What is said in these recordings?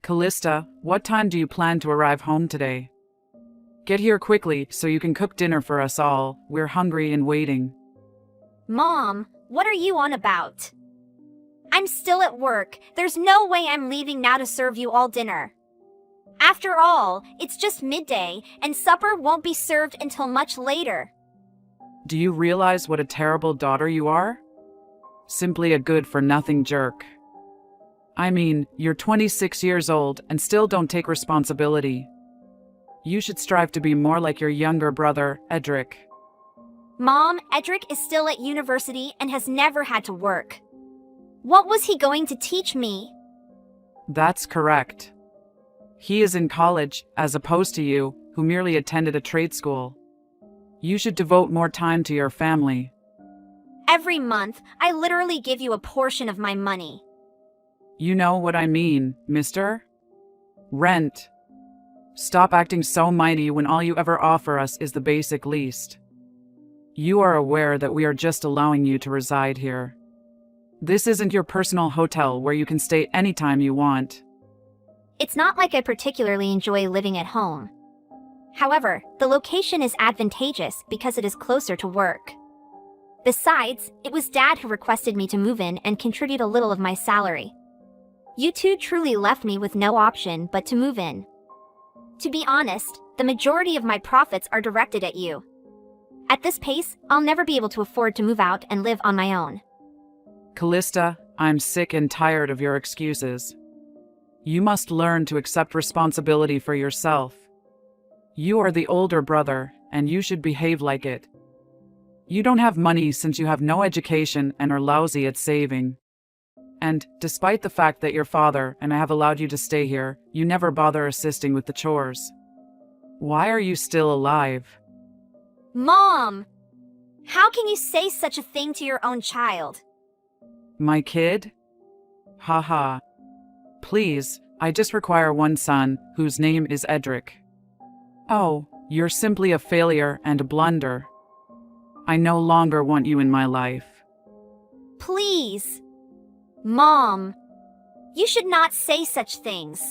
Callista, what time do you plan to arrive home today? Get here quickly so you can cook dinner for us all. We're hungry and waiting. Mom, what are you on about? I'm still at work. There's no way I'm leaving now to serve you all dinner. After all, it's just midday, and supper won't be served until much later. Do you realize what a terrible daughter you are? Simply a good-for-nothing jerk. I mean, you're 26 years old and still don't take responsibility. You should strive to be more like your younger brother, Edric. Mom, Edric is still at university and has never had to work. What was he going to teach me? That's correct. He is in college, as opposed to you, who merely attended a trade school. You should devote more time to your family. Every month, I literally give you a portion of my money. You know what I mean, mister? Rent. Stop acting so mighty when all you ever offer us is the basic least. You are aware that we are just allowing you to reside here. This isn't your personal hotel where you can stay anytime you want. It's not like I particularly enjoy living at home. However, the location is advantageous because it is closer to work. Besides, it was Dad who requested me to move in and contribute a little of my salary. You two truly left me with no option but to move in. To be honest, the majority of my profits are directed at you. At this pace, I'll never be able to afford to move out and live on my own. Callista, I'm sick and tired of your excuses. You must learn to accept responsibility for yourself. You are the older brother, and you should behave like it. You don't have money since you have no education and are lousy at saving. And, despite the fact that your father and I have allowed you to stay here, you never bother assisting with the chores. Why are you still alive? Mom! How can you say such a thing to your own child? My kid? Haha. Please, I just require one son, whose name is Edric. Oh, you're simply a failure and a blunder. I no longer want you in my life. Please! Mom! You should not say such things.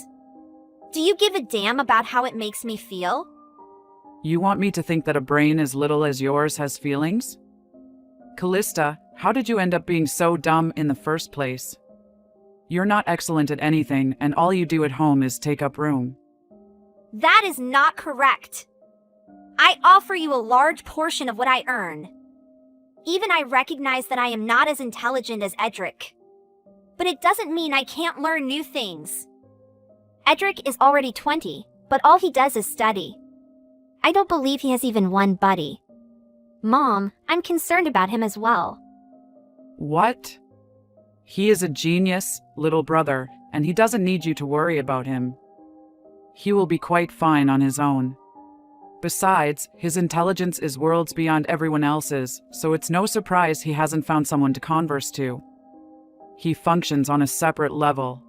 Do you give a damn about how it makes me feel? You want me to think that a brain as little as yours has feelings? Callista, how did you end up being so dumb in the first place? You're not excellent at anything, and all you do at home is take up room. That is not correct. I offer you a large portion of what I earn. Even I recognize that I am not as intelligent as Edric. But it doesn't mean I can't learn new things. Edric is already 20, but all he does is study. I don't believe he has even one buddy. Mom, I'm concerned about him as well. What? He is a genius, little brother, and he doesn't need you to worry about him. He will be quite fine on his own. Besides, his intelligence is worlds beyond everyone else's, so it's no surprise he hasn't found someone to converse to. He functions on a separate level.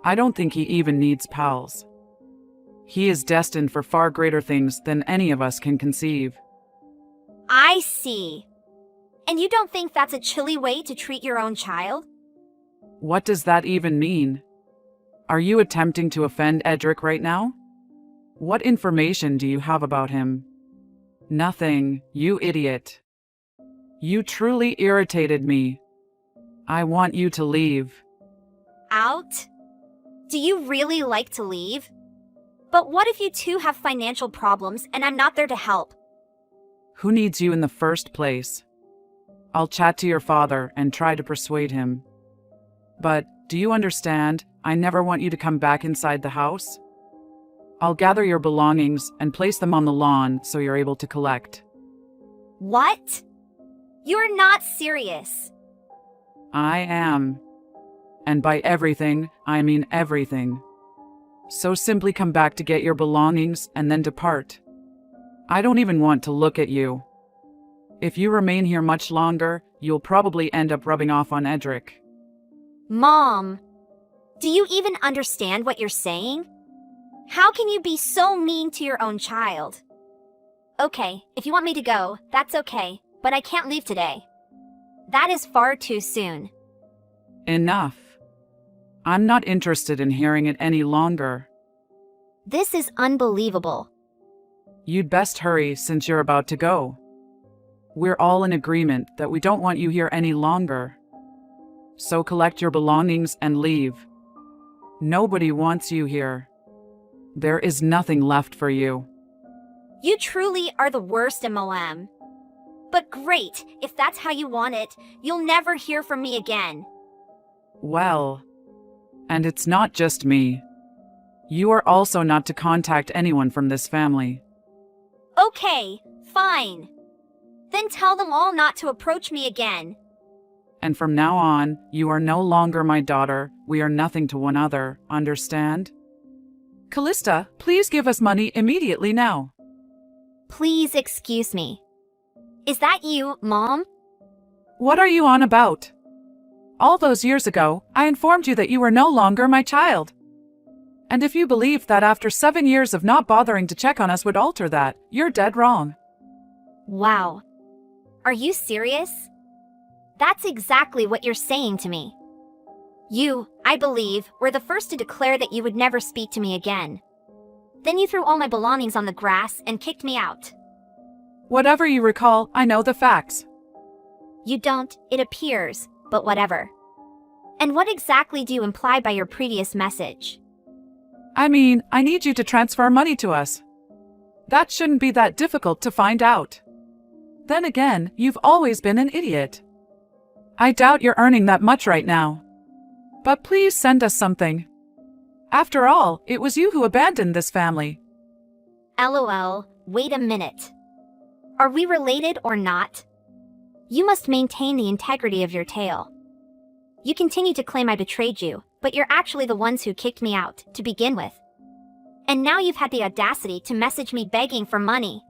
I don't think he even needs pals. He is destined for far greater things than any of us can conceive. I see. And you don't think that's a chilly way to treat your own child? What does that even mean? Are you attempting to offend Edric right now? What information do you have about him? Nothing, you idiot. You truly irritated me. I want you to leave. Out? Do you really like to leave? But what if you two have financial problems and I'm not there to help? Who needs you in the first place? I'll chat to your father and try to persuade him. But, do you understand? I never want you to come back inside the house. I'll gather your belongings and place them on the lawn so you're able to collect. What? You're not serious. I am. And by everything, I mean everything. So simply come back to get your belongings and then depart. I don't even want to look at you. If you remain here much longer, you'll probably end up rubbing off on Edric. Mom, do you even understand what you're saying? How can you be so mean to your own child? Okay, if you want me to go, that's okay, but I can't leave today. That is far too soon. Enough. I'm not interested in hearing it any longer. This is unbelievable. You'd best hurry since you're about to go. We're all in agreement that we don't want you here any longer. So collect your belongings and leave. Nobody wants you here. There is nothing left for you. You truly are the worst, MOM. But great, if that's how you want it, you'll never hear from me again. Well, and it's not just me. You are also not to contact anyone from this family. Okay, fine. Then tell them all not to approach me again. And from now on, you are no longer my daughter. We are nothing to one another, understand? Callista, please give us money immediately now. Please excuse me. Is that you, Mom? What are you on about? All those years ago, I informed you that you were no longer my child. And if you believed that after 7 years of not bothering to check on us would alter that, you're dead wrong. Wow. Are you serious? That's exactly what you're saying to me. You, I believe, were the first to declare that you would never speak to me again. Then you threw all my belongings on the grass and kicked me out. Whatever you recall, I know the facts. You don't, it appears, but whatever. And what exactly do you imply by your previous message? I mean, I need you to transfer money to us. That shouldn't be that difficult to find out. Then again, you've always been an idiot. I doubt you're earning that much right now. But please send us something. After all, it was you who abandoned this family. LOL, wait a minute. Are we related or not? You must maintain the integrity of your tale. You continue to claim I betrayed you, but you're actually the ones who kicked me out, to begin with. And now you've had the audacity to message me begging for money.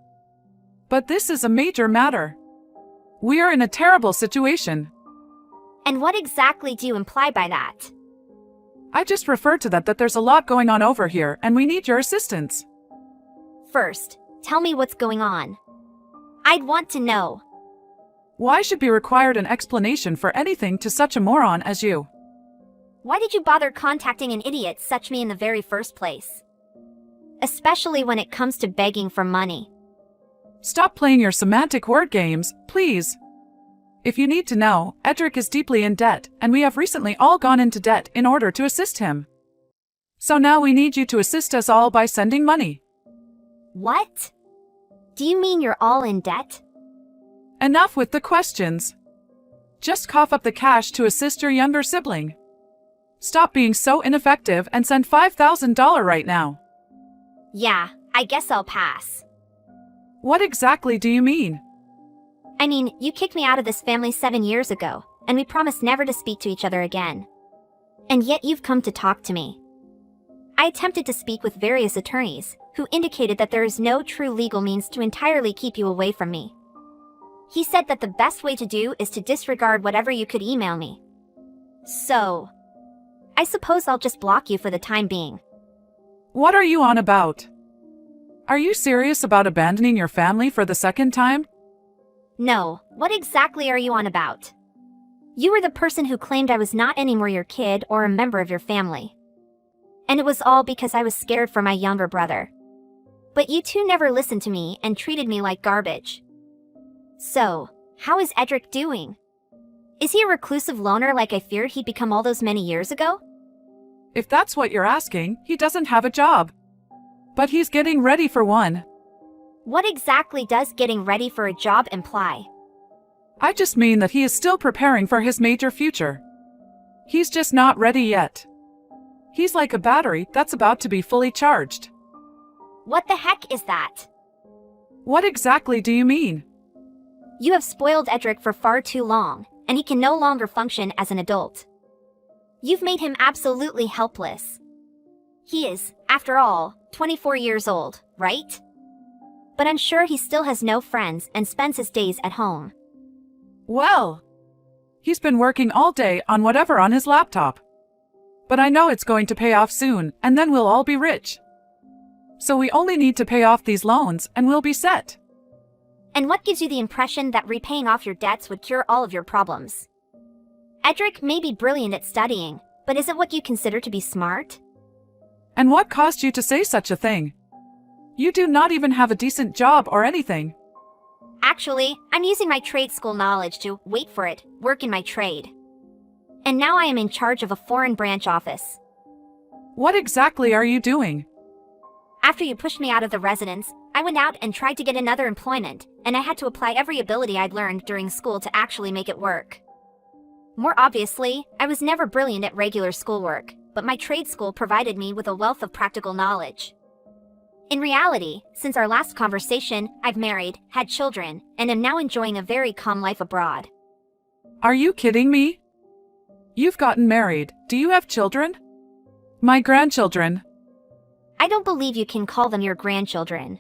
But this is a major matter. We are in a terrible situation. And what exactly do you imply by that? I just referred to that there's a lot going on over here and we need your assistance. First, tell me what's going on. I'd want to know. Why should be required an explanation for anything to such a moron as you? Why did you bother contacting an idiot such me in the very first place? Especially when it comes to begging for money. Stop playing your semantic word games, please. If you need to know, Edric is deeply in debt, and we have recently all gone into debt in order to assist him. So now we need you to assist us all by sending money. What? Do you mean you're all in debt? Enough with the questions. Just cough up the cash to assist your younger sibling. Stop being so ineffective and send $5,000 right now. Yeah, I guess I'll pass. What exactly do you mean? I mean, you kicked me out of this family 7 years ago, and we promised never to speak to each other again. And yet you've come to talk to me. I attempted to speak with various attorneys, who indicated that there is no true legal means to entirely keep you away from me. He said that the best way to do is to disregard whatever you could email me. So, I suppose I'll just block you for the time being. What are you on about? Are you serious about abandoning your family for the second time? No, what exactly are you on about? You were the person who claimed I was not anymore your kid or a member of your family. And it was all because I was scared for my younger brother. But you two never listened to me and treated me like garbage. So, how is Edric doing? Is he a reclusive loner like I feared he'd become all those many years ago? If that's what you're asking, he doesn't have a job. But he's getting ready for one. What exactly does getting ready for a job imply? I just mean that he is still preparing for his major future. He's just not ready yet. He's like a battery that's about to be fully charged. What the heck is that? What exactly do you mean? You have spoiled Edric for far too long, and he can no longer function as an adult. You've made him absolutely helpless. He is, after all, 24 years old, right? But I'm sure he still has no friends and spends his days at home. Well, he's been working all day on whatever on his laptop. But I know it's going to pay off soon, and then we'll all be rich. So we only need to pay off these loans, and we'll be set. And what gives you the impression that repaying off your debts would cure all of your problems? Edric may be brilliant at studying, But is it what you consider to be smart? And what caused you to say such a thing? You do not even have a decent job or anything. Actually, I'm using my trade school knowledge to, wait for it, work in my trade. And now I am in charge of a foreign branch office. What exactly are you doing? After you pushed me out of the residence, I went out and tried to get another employment, and I had to apply every ability I'd learned during school to actually make it work. More obviously, I was never brilliant at regular schoolwork, but my trade school provided me with a wealth of practical knowledge. In reality, since our last conversation, I've married, had children, and am now enjoying a very calm life abroad. Are you kidding me? You've gotten married. Do you have children? My grandchildren. I don't believe you can call them your grandchildren.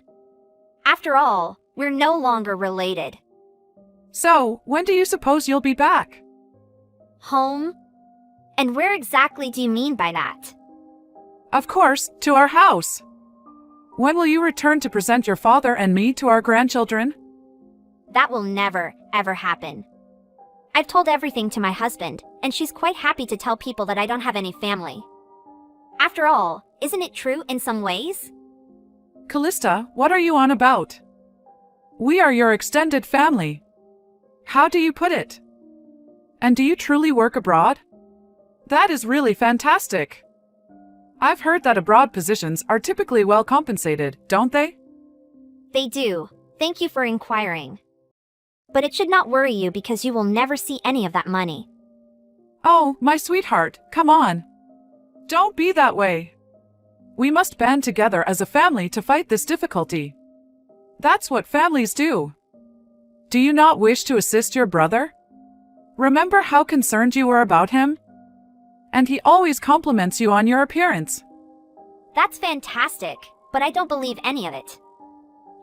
After all, we're no longer related. So, when do you suppose you'll be back? Home? And where exactly do you mean by that? Of course, to our house. When will you return to present your father and me to our grandchildren? That will never, ever happen. I've told everything to my husband, and she's quite happy to tell people that I don't have any family. After all, isn't it true in some ways? Callista, what are you on about? We are your extended family. How do you put it? And do you truly work abroad? That is really fantastic. I've heard that abroad positions are typically well compensated, don't they? They do. Thank you for inquiring. But it should not worry you because you will never see any of that money. Oh, my sweetheart, come on. Don't be that way. We must band together as a family to fight this difficulty. That's what families do. Do you not wish to assist your brother? Remember how concerned you were about him? And he always compliments you on your appearance. That's fantastic, but I don't believe any of it.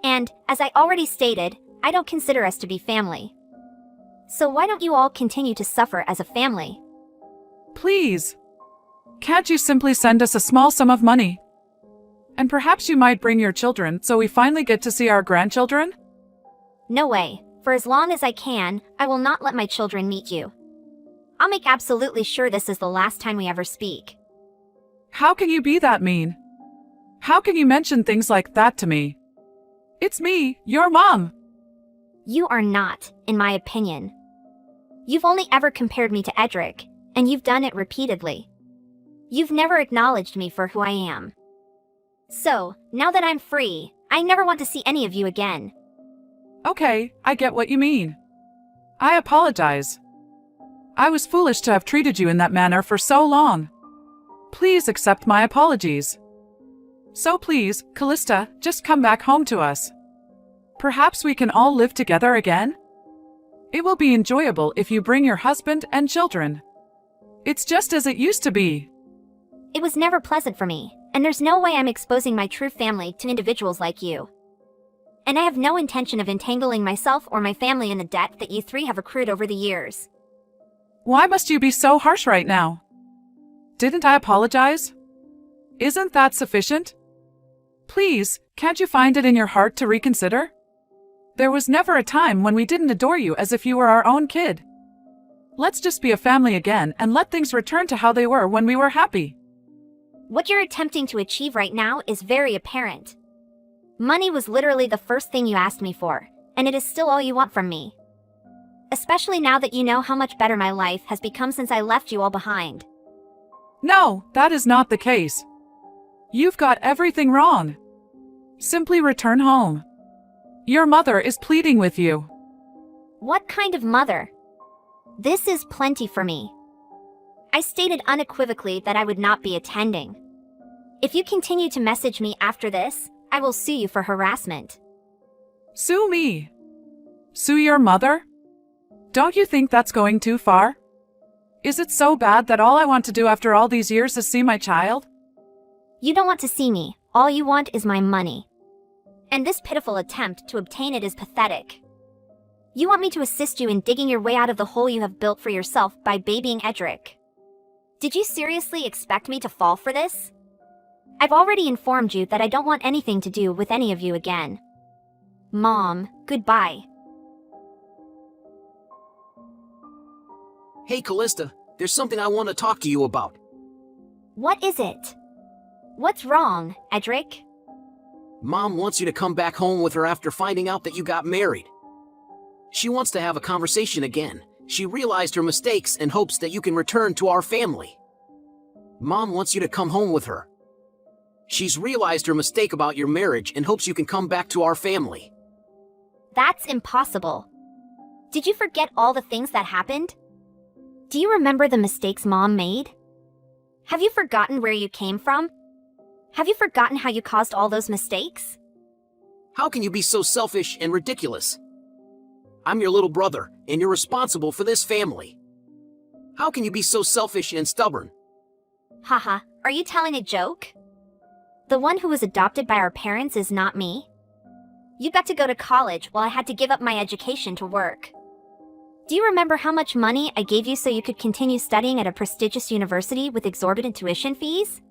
And, as I already stated, I don't consider us to be family. So why don't you all continue to suffer as a family? Please. Can't you simply send us a small sum of money? And perhaps you might bring your children so we finally get to see our grandchildren? No way. For as long as I can, I will not let my children meet you. I'll make absolutely sure this is the last time we ever speak. How can you be that mean? How can you mention things like that to me? It's me, your mom. You are not, in my opinion. You've only ever compared me to Edric, and you've done it repeatedly. You've never acknowledged me for who I am. So, now that I'm free, I never want to see any of you again. Okay, I get what you mean. I apologize. I was foolish to have treated you in that manner for so long. Please accept my apologies. So please, Callista, just come back home to us. Perhaps we can all live together again? It will be enjoyable if you bring your husband and children. It's just as it used to be. It was never pleasant for me, and there's no way I'm exposing my true family to individuals like you. And I have no intention of entangling myself or my family in the debt that you three have accrued over the years. Why must you be so harsh right now? Didn't I apologize? Isn't that sufficient? Please, can't you find it in your heart to reconsider? There was never a time when we didn't adore you as if you were our own kid. Let's just be a family again and let things return to how they were when we were happy. What you're attempting to achieve right now is very apparent. Money was literally the first thing you asked me for, and it is still all you want from me. Especially now that you know how much better my life has become since I left you all behind. No, that is not the case. You've got everything wrong. Simply return home. Your mother is pleading with you. What kind of mother? This is plenty for me. I stated unequivocally that I would not be attending. If you continue to message me after this, I will sue you for harassment. Sue me? Sue your mother? Don't you think that's going too far? Is it so bad that all I want to do after all these years is see my child? You don't want to see me. All you want is my money. And this pitiful attempt to obtain it is pathetic. You want me to assist you in digging your way out of the hole you have built for yourself by babying Edric. Did you seriously expect me to fall for this? I've already informed you that I don't want anything to do with any of you again. Mom, goodbye. Hey Callista, there's something I want to talk to you about. What is it? What's wrong, Edric? Mom wants you to come back home with her after finding out that you got married. She wants to have a conversation again. She realized her mistakes and hopes that you can return to our family. Mom wants you to come home with her. She's realized her mistake about your marriage and hopes you can come back to our family. That's impossible. Did you forget all the things that happened? Do you remember the mistakes Mom made? Have you forgotten where you came from? Have you forgotten how you caused all those mistakes? How can you be so selfish and ridiculous? I'm your little brother, and you're responsible for this family. How can you be so selfish and stubborn? Haha, are you telling a joke? The one who was adopted by our parents is not me. You got to go to college while I had to give up my education to work. Do you remember how much money I gave you so you could continue studying at a prestigious university with exorbitant tuition fees?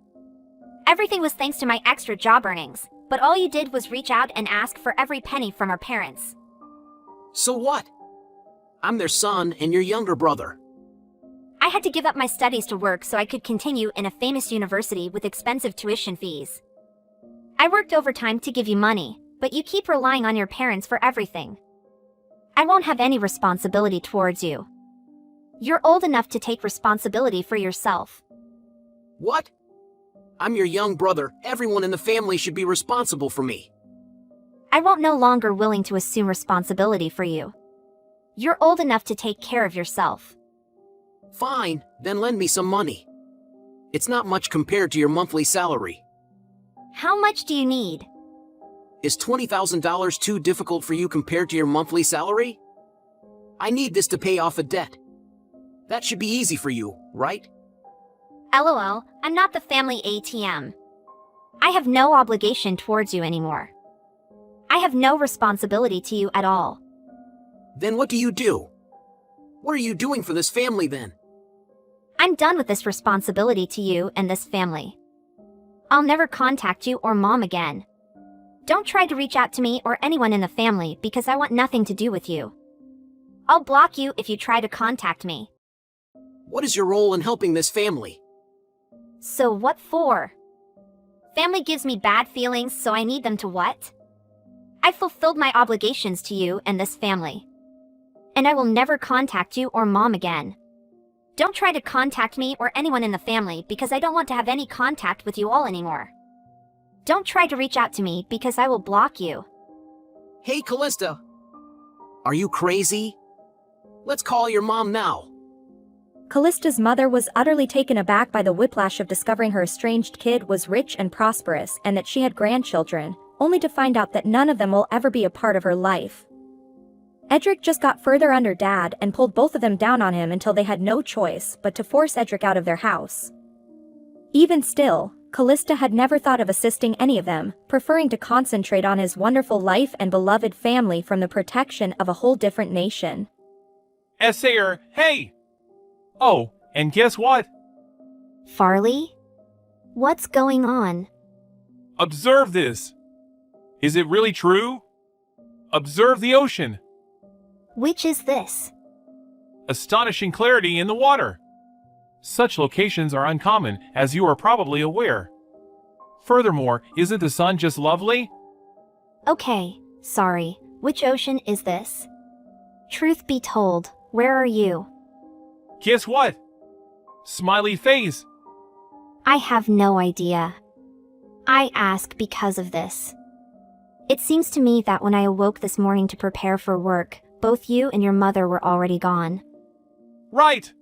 Everything was thanks to my extra job earnings, but all you did was reach out and ask for every penny from our parents. So what? I'm their son and your younger brother. I had to give up my studies to work so I could continue in a famous university with expensive tuition fees. I worked overtime to give you money, but you keep relying on your parents for everything. I won't have any responsibility towards you. You're old enough to take responsibility for yourself. What? I'm your young brother. Everyone in the family should be responsible for me. I won't no longer willing to assume responsibility for you. You're old enough to take care of yourself. Fine, then lend me some money. It's not much compared to your monthly salary. How much do you need? Is $20,000 too difficult for you compared to your monthly salary? I need this to pay off a debt. That should be easy for you, right? LOL, I'm not the family ATM. I have no obligation towards you anymore. I have no responsibility to you at all. Then what do you do? What are you doing for this family then? I'm done with this responsibility to you and this family. I'll never contact you or Mom again. Don't try to reach out to me or anyone in the family because I want nothing to do with you. I'll block you if you try to contact me. What is your role in helping this family? So what for? Family gives me bad feelings, so I need them to what? I fulfilled my obligations to you and this family. And I will never contact you or Mom again. Don't try to contact me or anyone in the family because I don't want to have any contact with you all anymore. Don't try to reach out to me because I will block you. Hey, Callista. Are you crazy? Let's call your mom now. Callista's mother was utterly taken aback by the whiplash of discovering her estranged kid was rich and prosperous and that she had grandchildren, only to find out that none of them will ever be a part of her life. Edric just got further under Dad and pulled both of them down on him until they had no choice but to force Edric out of their house. Even still, Callista had never thought of assisting any of them, preferring to concentrate on his wonderful life and beloved family from the protection of a whole different nation. Essayer, hey! Oh, and guess what? Farley? What's going on? Observe this. Is it really true? Observe the ocean. Which is this? Astonishing clarity in the water. Such locations are uncommon, as you are probably aware. Furthermore, isn't the sun just lovely? Okay, sorry, which ocean is this? Truth be told, where are you? Guess what? Smiley face. I have no idea. I ask because of this. It seems to me that when I awoke this morning to prepare for work, both you and your mother were already gone. Right!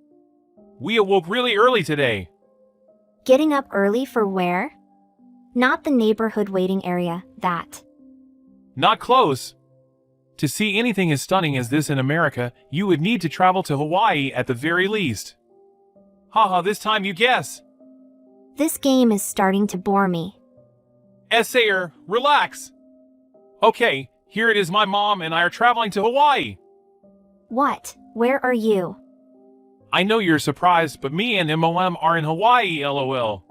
We awoke really early today. Getting up early for where? Not the neighborhood waiting area, that. Not close. To see anything as stunning as this in America, you would need to travel to Hawaii at the very least. Haha, this time you guess. This game is starting to bore me. Essayer, relax. Okay, here it is. My mom and I are traveling to Hawaii. What? Where are you? I know you're surprised, but me and MOM are in Hawaii, LOL.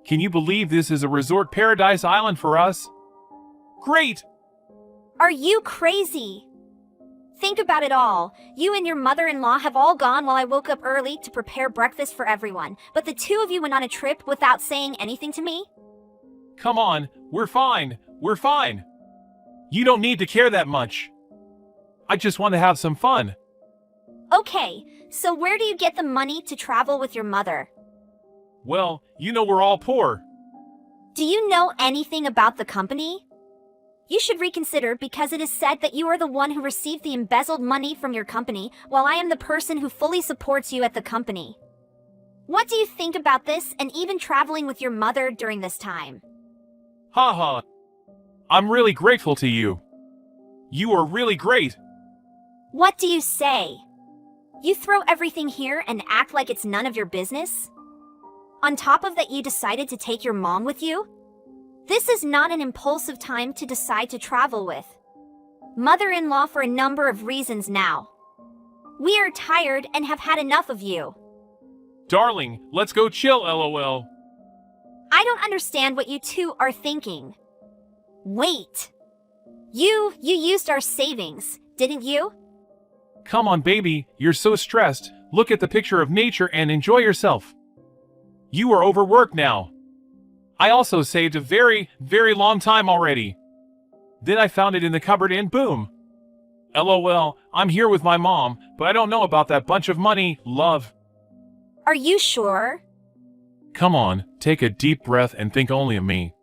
Can you believe this is a resort paradise island for us? Great! Are you crazy? Think about it all. You and your mother-in-law have all gone while I woke up early to prepare breakfast for everyone, but the two of you went on a trip without saying anything to me? Come on, we're fine. We're fine. You don't need to care that much. I just want to have some fun. Okay, so where do you get the money to travel with your mother? Well, you know we're all poor. Do you know anything about the company? You should reconsider because it is said that you are the one who received the embezzled money from your company, while I am the person who fully supports you at the company. What do you think about this and even traveling with your mother during this time? Haha. I'm really grateful to you. You are really great. What do you say? You throw everything here and act like it's none of your business? On top of that, you decided to take your mom with you? This is not an impulsive time to decide to travel with mother-in-law for a number of reasons now. We are tired and have had enough of you. Darling, let's go chill, lol. I don't understand what you two are thinking. Wait. You used our savings, didn't you? Come on, baby, you're so stressed. Look at the picture of nature and enjoy yourself. You are overworked now. I also saved a very, very long time already. Then I found it in the cupboard and boom. LOL, I'm here with my mom, but I don't know about that bunch of money, love. Are you sure? Come on, take a deep breath and think only of me.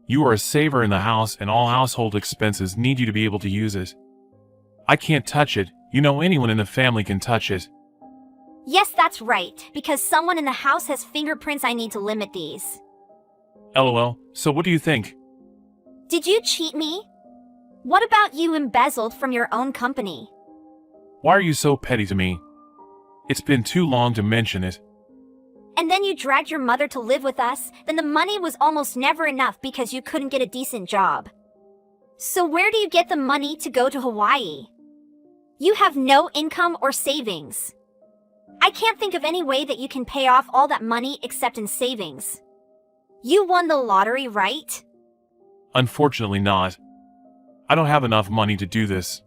You are a saver in the house and all household expenses need you to be able to use it. I can't touch it, you know anyone in the family can touch it. Yes, that's right, because someone in the house has fingerprints. I need to limit these. LOL, so what do you think? Did you cheat me? What about you embezzled from your own company? Why are you so petty to me? It's been too long to mention it. And then you dragged your mother to live with us, then the money was almost never enough because you couldn't get a decent job. So where do you get the money to go to Hawaii? You have no income or savings. I can't think of any way that you can pay off all that money except in savings. You won the lottery, right? Unfortunately not. I don't have enough money to do this.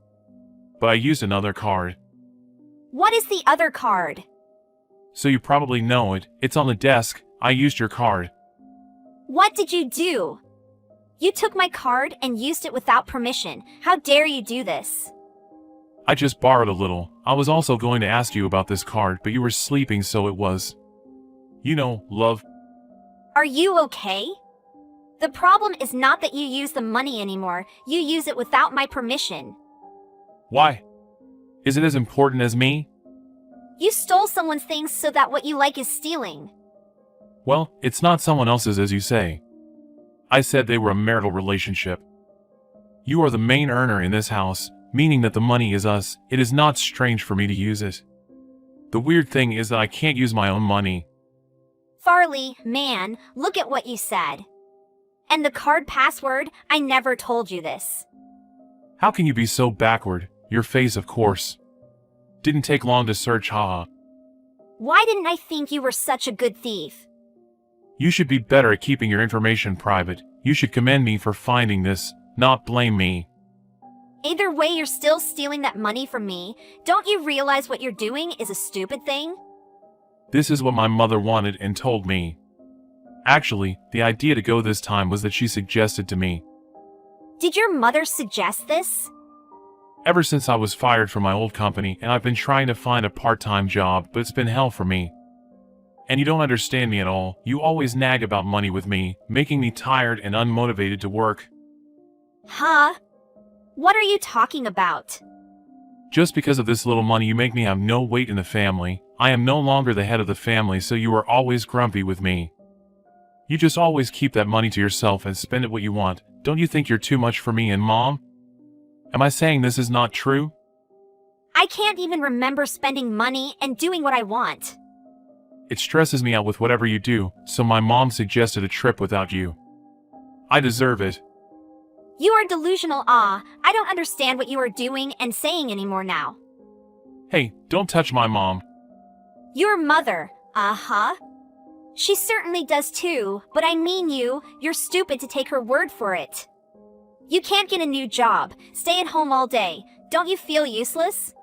But I used another card. What is the other card? So you probably know it. It's on the desk. I used your card. What did you do? You took my card and used it without permission. How dare you do this? I just borrowed a little. I was also going to ask you about this card, but you were sleeping, so it was. You know, love. Are you okay? The problem is not that you use the money anymore. You use it without my permission. Why? Is it as important as me? You stole someone's things, so that what you like is stealing. Well, it's not someone else's as you say. I said they were a marital relationship. You are the main earner in this house, meaning that the money is us. It is not strange for me to use it. The weird thing is that I can't use my own money. Farley, man, look at what you said. And the card password, I never told you this. How can you be so backward? Your face, of course. Didn't take long to search, haha. Why didn't I think you were such a good thief? You should be better at keeping your information private. You should commend me for finding this, not blame me. Either way, you're still stealing that money from me. Don't you realize what you're doing is a stupid thing? This is what my mother wanted and told me. Actually, the idea to go this time was that she suggested to me. Did your mother suggest this? Ever since I was fired from my old company and I've been trying to find a part-time job, but it's been hell for me. And you don't understand me at all. You always nag about money with me, making me tired and unmotivated to work. Huh? What are you talking about? Just because of this little money you make me have no weight in the family. I am no longer the head of the family, so you are always grumpy with me. You just always keep that money to yourself and spend it what you want. Don't you think you're too much for me and Mom? Am I saying this is not true? I can't even remember spending money and doing what I want. It stresses me out with whatever you do, so my mom suggested a trip without you. I deserve it. You are delusional. I don't understand what you are doing and saying anymore now. Hey, don't touch my mom. Your mother, uh-huh. She certainly does too, but I mean you're stupid to take her word for it. You can't get a new job, stay at home all day, Don't you feel useless?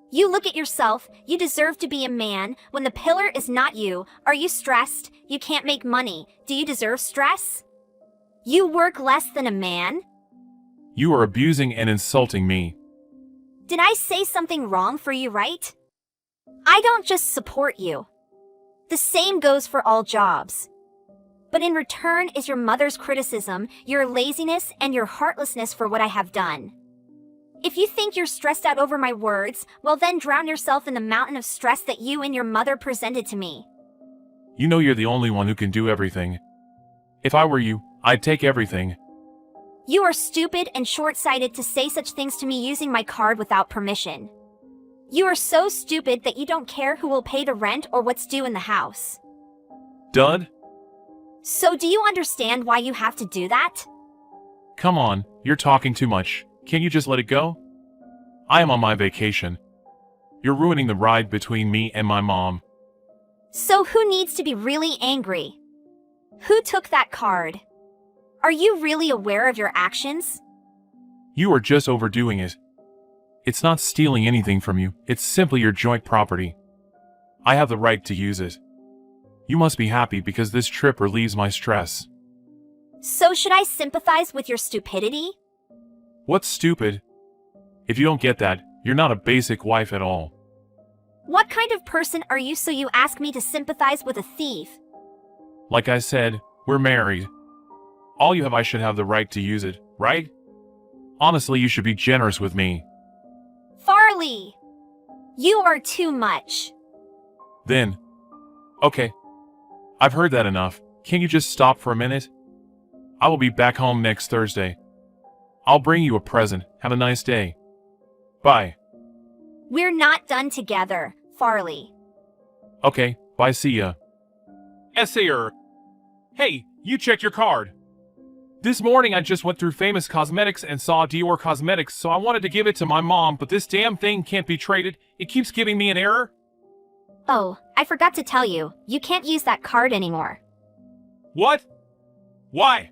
You look at yourself, you deserve to be a man. When the pillar is not you, are you stressed? You can't make money. Do you deserve stress? You work less than a man? You are abusing and insulting me. Did I say something wrong for you, right? I don't just support you. The same goes for all jobs. But in return is your mother's criticism, your laziness, and your heartlessness for what I have done. If you think you're stressed out over my words, well then drown yourself in the mountain of stress that you and your mother presented to me. You know you're the only one who can do everything. If I were you, I'd take everything. You are stupid and short-sighted to say such things to me using my card without permission. You are so stupid that you don't care who will pay the rent or what's due in the house. Dud? So do you understand why you have to do that? Come on, you're talking too much. Can't you just let it go? I am on my vacation. You're ruining the ride between me and my mom. So who needs to be really angry? Who took that card? Are you really aware of your actions? You are just overdoing it. It's not stealing anything from you, it's simply your joint property. I have the right to use it. You must be happy because this trip relieves my stress. So should I sympathize with your stupidity? What's stupid? If you don't get that, you're not a basic wife at all. What kind of person are you so you ask me to sympathize with a thief? Like I said, we're married. All you have, I should have the right to use it, right? Honestly, you should be generous with me. Farley! You are too much. Then. Okay. I've heard that enough. Can you just stop for a minute? I will be back home next Thursday. I'll bring you a present. Have a nice day. Bye. We're not done together, Farley. Okay, bye, see ya. Essayer. Hey, you checked your card. This morning I just went through Famous Cosmetics and saw Dior Cosmetics, so I wanted to give it to my mom, but this damn thing can't be traded. It keeps giving me an error. Oh, I forgot to tell you, you can't use that card anymore. What? Why?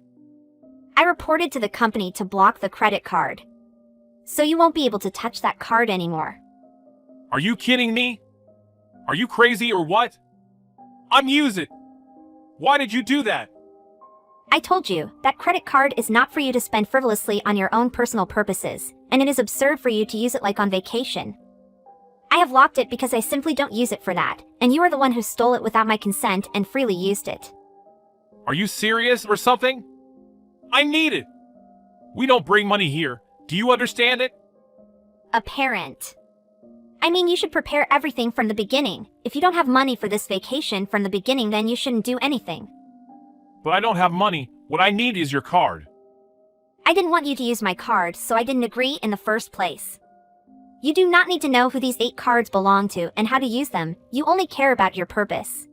I reported to the company to block the credit card. So you won't be able to touch that card anymore. Are you kidding me? Are you crazy or what? Unuse it. Why did you do that? I told you, that credit card is not for you to spend frivolously on your own personal purposes, and it is absurd for you to use it like on vacation. I have locked it because I simply don't use it for that, and you are the one who stole it without my consent and freely used it. Are you serious or something? I need it. We don't bring money here. Do you understand it? A parent. I mean, you should prepare everything from the beginning. If you don't have money for this vacation from the beginning, then you shouldn't do anything. But I don't have money. What I need is your card. I didn't want you to use my card, so I didn't agree in the first place. You do not need to know who these 8 cards belong to and how to use them. You only care about your purpose.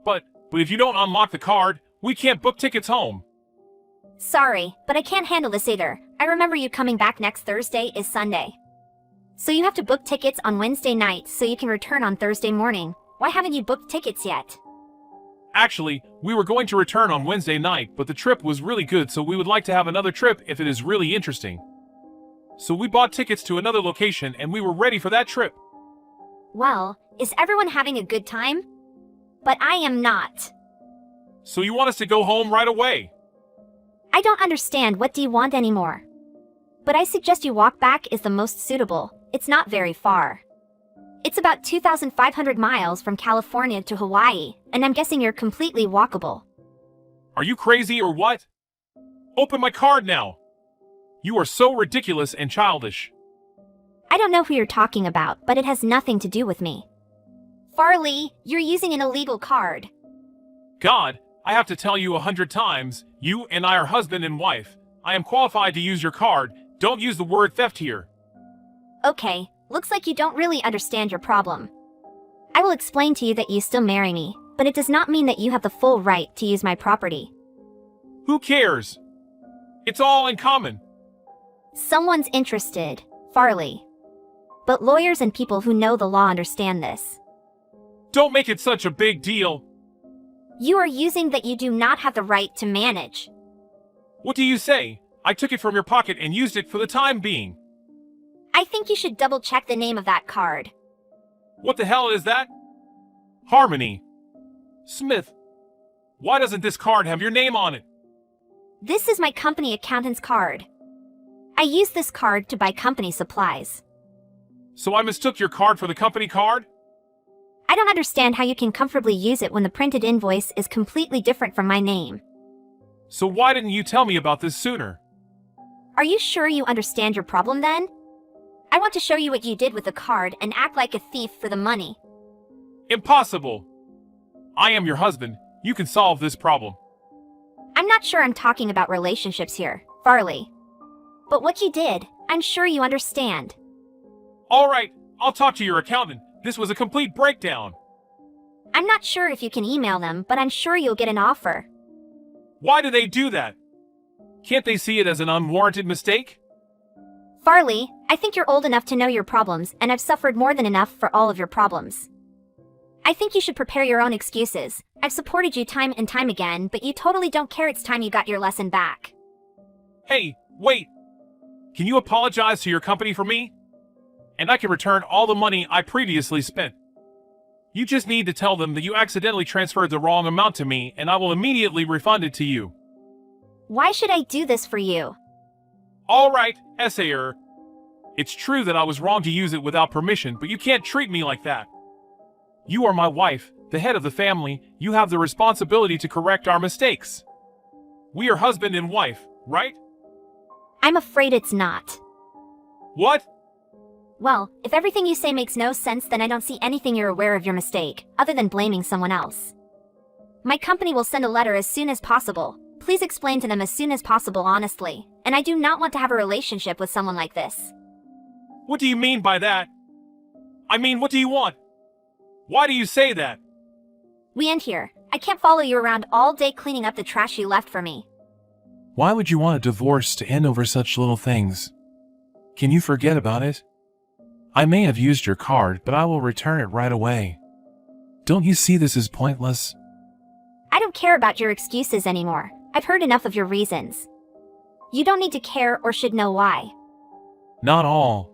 But if you don't unlock the card, we can't book tickets home. Sorry, but I can't handle this either. I remember you coming back next Thursday is Sunday. So you have to book tickets on Wednesday night so you can return on Thursday morning. Why haven't you booked tickets yet? Actually, we were going to return on Wednesday night, but the trip was really good, so we would like to have another trip if it is really interesting. So we bought tickets to another location and we were ready for that trip. Well, is everyone having a good time? But I am not. So you want us to go home right away? I don't understand, what do you want anymore? But I suggest you walk back is the most suitable. It's not very far. It's about 2,500 miles from California to Hawaii, and I'm guessing you're completely walkable. Are you crazy or what? Open my card now. You are so ridiculous and childish. I don't know who you're talking about, but it has nothing to do with me. Farley, you're using an illegal card. God, I have to tell you 100 times, you and I are husband and wife. I am qualified to use your card. Don't use the word theft here. Okay, looks like you don't really understand your problem. I will explain to you that you still marry me, but it does not mean that you have the full right to use my property. Who cares? It's all in common. Someone's interested, Farley. But lawyers and people who know the law understand this. Don't make it such a big deal. You are using that you do not have the right to manage. What do you say? I took it from your pocket and used it for the time being. I think you should double check the name of that card. What the hell is that? Harmony. Smith. Why doesn't this card have your name on it? This is my company accountant's card. I use this card to buy company supplies. So I mistook your card for the company card? I don't understand how you can comfortably use it when the printed invoice is completely different from my name. So why didn't you tell me about this sooner? Are you sure you understand your problem then? I want to show you what you did with the card and act like a thief for the money. Impossible! I am your husband. You can solve this problem. I'm not sure I'm talking about relationships here, Farley. But what you did, I'm sure you understand. Alright, I'll talk to your accountant. This was a complete breakdown. I'm not sure if you can email them, but I'm sure you'll get an offer. Why do they do that? Can't they see it as an unwarranted mistake? Farley, I think you're old enough to know your problems, and I've suffered more than enough for all of your problems. I think you should prepare your own excuses. I've supported you time and time again, but you totally don't care. It's time you got your lesson back. Hey, wait! Can you apologize to your company for me? And I can return all the money I previously spent. You just need to tell them that you accidentally transferred the wrong amount to me, and I will immediately refund it to you. Why should I do this for you? Alright, essayer. It's true that I was wrong to use it without permission, but you can't treat me like that. You are my wife, the head of the family. You have the responsibility to correct our mistakes. We are husband and wife, right? I'm afraid it's not. What? Well, if everything you say makes no sense, then I don't see anything you're aware of your mistake, other than blaming someone else. My company will send a letter as soon as possible. Please explain to them as soon as possible honestly, and I do not want to have a relationship with someone like this. What do you mean by that? I mean, what do you want? Why do you say that? We end here. I can't follow you around all day cleaning up the trash you left for me. Why would you want a divorce to end over such little things? Can you forget about it? I may have used your card, but I will return it right away. Don't you see this is pointless? I don't care about your excuses anymore. I've heard enough of your reasons. You don't need to care or should know why. Not all.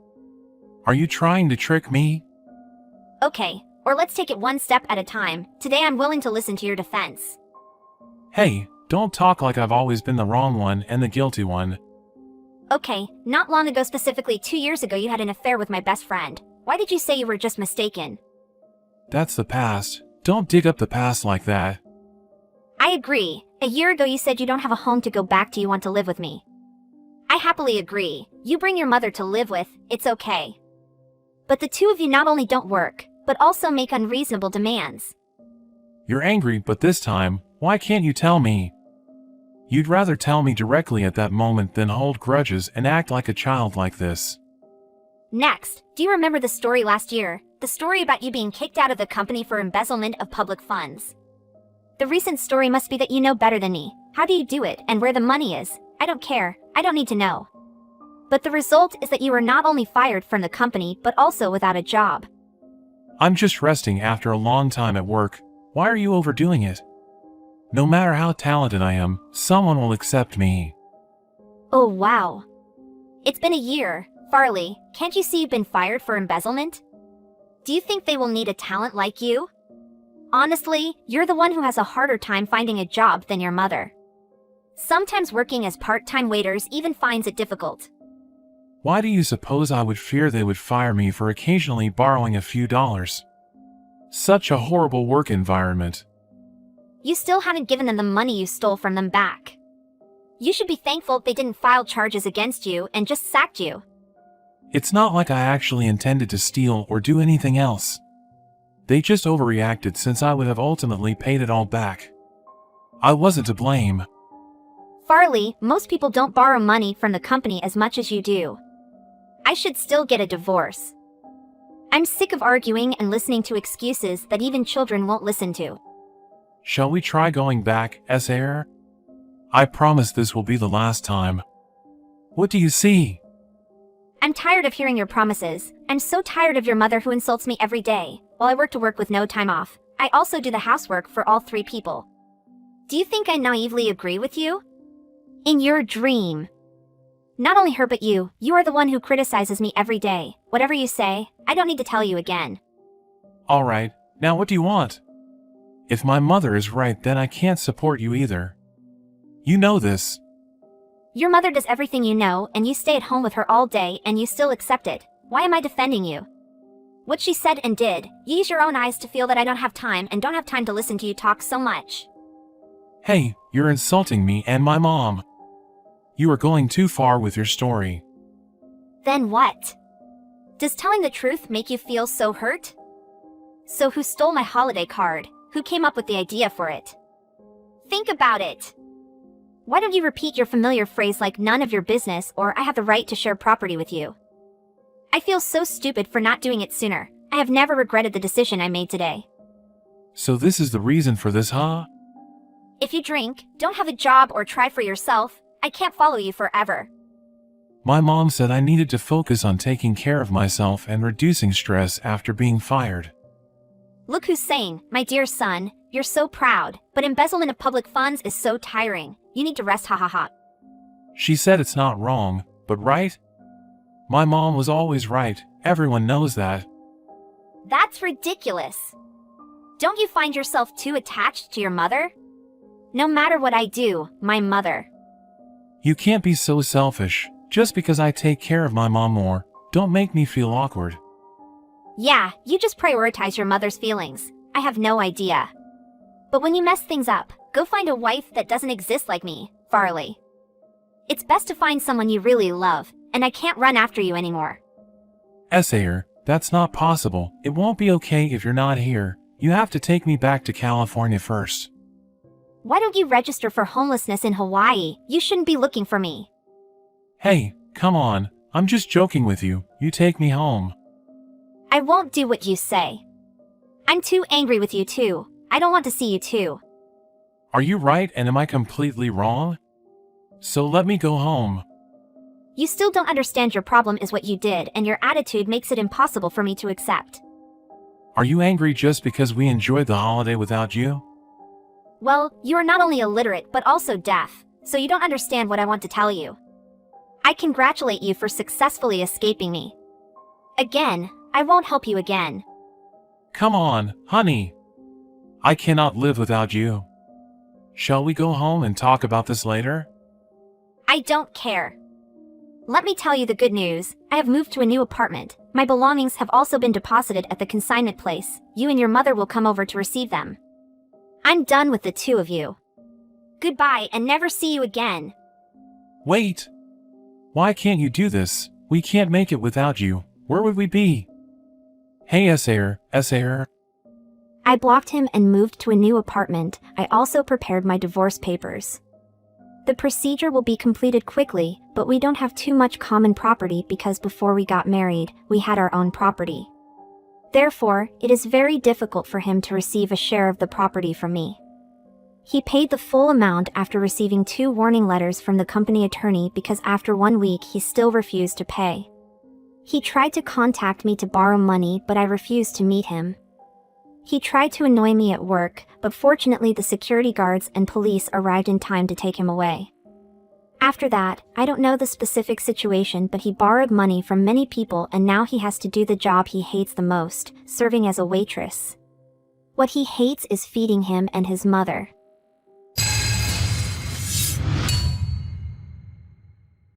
Are you trying to trick me? Okay, or let's take it one step at a time. Today I'm willing to listen to your defense. Hey, don't talk like I've always been the wrong one and the guilty one. Okay, not long ago, specifically 2 years ago, you had an affair with my best friend. Why did you say you were just mistaken? That's the past. Don't dig up the past like that. I agree. A year ago you said you don't have a home to go back to. You want to live with me. I happily agree. You bring your mother to live with, it's okay. But the two of you not only don't work, but also make unreasonable demands. You're angry, but this time, why can't you tell me? You'd rather tell me directly at that moment than hold grudges and act like a child like this. Next, do you remember the story last year? The story about you being kicked out of the company for embezzlement of public funds. The recent story must be that you know better than me. How do you do it and where the money is? I don't care. I don't need to know. But the result is that you are not only fired from the company, but also without a job. I'm just resting after a long time at work. Why are you overdoing it? No matter how talented I am, someone will accept me. Oh wow. It's been a year. Farley, can't you see you've been fired for embezzlement? Do you think they will need a talent like you? Honestly, you're the one who has a harder time finding a job than your mother. Sometimes working as part-time waiters even finds it difficult. Why do you suppose I would fear they would fire me for occasionally borrowing a few dollars? Such a horrible work environment. You still haven't given them the money you stole from them back. You should be thankful they didn't file charges against you and just sacked you. It's not like I actually intended to steal or do anything else. They just overreacted since I would have ultimately paid it all back. I wasn't to blame. Farley, most people don't borrow money from the company as much as you do. I should still get a divorce. I'm sick of arguing and listening to excuses that even children won't listen to. Shall we try going back, Essayer? I promise this will be the last time. What do you see? I'm tired of hearing your promises. I'm so tired of your mother who insults me every day, while I work to work with no time off. I also do the housework for all 3 people. Do you think I naively agree with you? In your dream. Not only her but you are the one who criticizes me every day. Whatever you say, I don't need to tell you again. Alright, now what do you want? If my mother is right, then I can't support you either. You know this. Your mother does everything you know, and you stay at home with her all day, and you still accept it. Why am I defending you? What she said and did, you use your own eyes to feel that I don't have time and don't have time to listen to you talk so much. Hey, you're insulting me and my mom. You are going too far with your story. Then what? Does telling the truth make you feel so hurt? So who stole my holiday card? Who came up with the idea for it? Think about it. Why don't you repeat your familiar phrase like none of your business or I have the right to share property with you? I feel so stupid for not doing it sooner. I have never regretted the decision I made today. So this is the reason for this, huh? If you drink, don't have a job or try for yourself, I can't follow you forever. My mom said I needed to focus on taking care of myself and reducing stress after being fired. Look who's saying, my dear son, you're so proud, but embezzlement of public funds is so tiring. You need to rest, ha ha ha. She said it's not wrong, but right? My mom was always right, everyone knows that. That's ridiculous. Don't you find yourself too attached to your mother? No matter what I do, my mother. You can't be so selfish. Just because I take care of my mom more, don't make me feel awkward. Yeah, you just prioritize your mother's feelings. I have no idea. But when you mess things up, go find a wife that doesn't exist like me, Farley. It's best to find someone you really love, and I can't run after you anymore. Essayer, that's not possible. It won't be okay if you're not here. You have to take me back to California first. Why don't you register for homelessness in Hawaii? You shouldn't be looking for me. Hey, come on. I'm just joking with you. You take me home. I won't do what you say. I'm too angry with you too. I don't want to see you too. Are you right and am I completely wrong? So let me go home. You still don't understand your problem is what you did, and your attitude makes it impossible for me to accept. Are you angry just because we enjoyed the holiday without you? Well, you are not only illiterate but also deaf, so you don't understand what I want to tell you. I congratulate you for successfully escaping me. Again, I won't help you again. Come on, honey. I cannot live without you. Shall we go home and talk about this later? I don't care. Let me tell you the good news. I have moved to a new apartment. My belongings have also been deposited at the consignment place. You and your mother will come over to receive them. I'm done with the two of you. Goodbye and never see you again. Wait. Why can't you do this? We can't make it without you. Where would we be? Hey, Essayer. I blocked him and moved to a new apartment. I also prepared my divorce papers. The procedure will be completed quickly, but we don't have too much common property because before we got married, we had our own property. Therefore, it is very difficult for him to receive a share of the property from me. He paid the full amount after receiving 2 warning letters from the company attorney because after 1 week he still refused to pay. He tried to contact me to borrow money, but I refused to meet him. He tried to annoy me at work, but fortunately the security guards and police arrived in time to take him away. After that, I don't know the specific situation, but he borrowed money from many people and now he has to do the job he hates the most, serving as a waitress. What he hates is feeding him and his mother.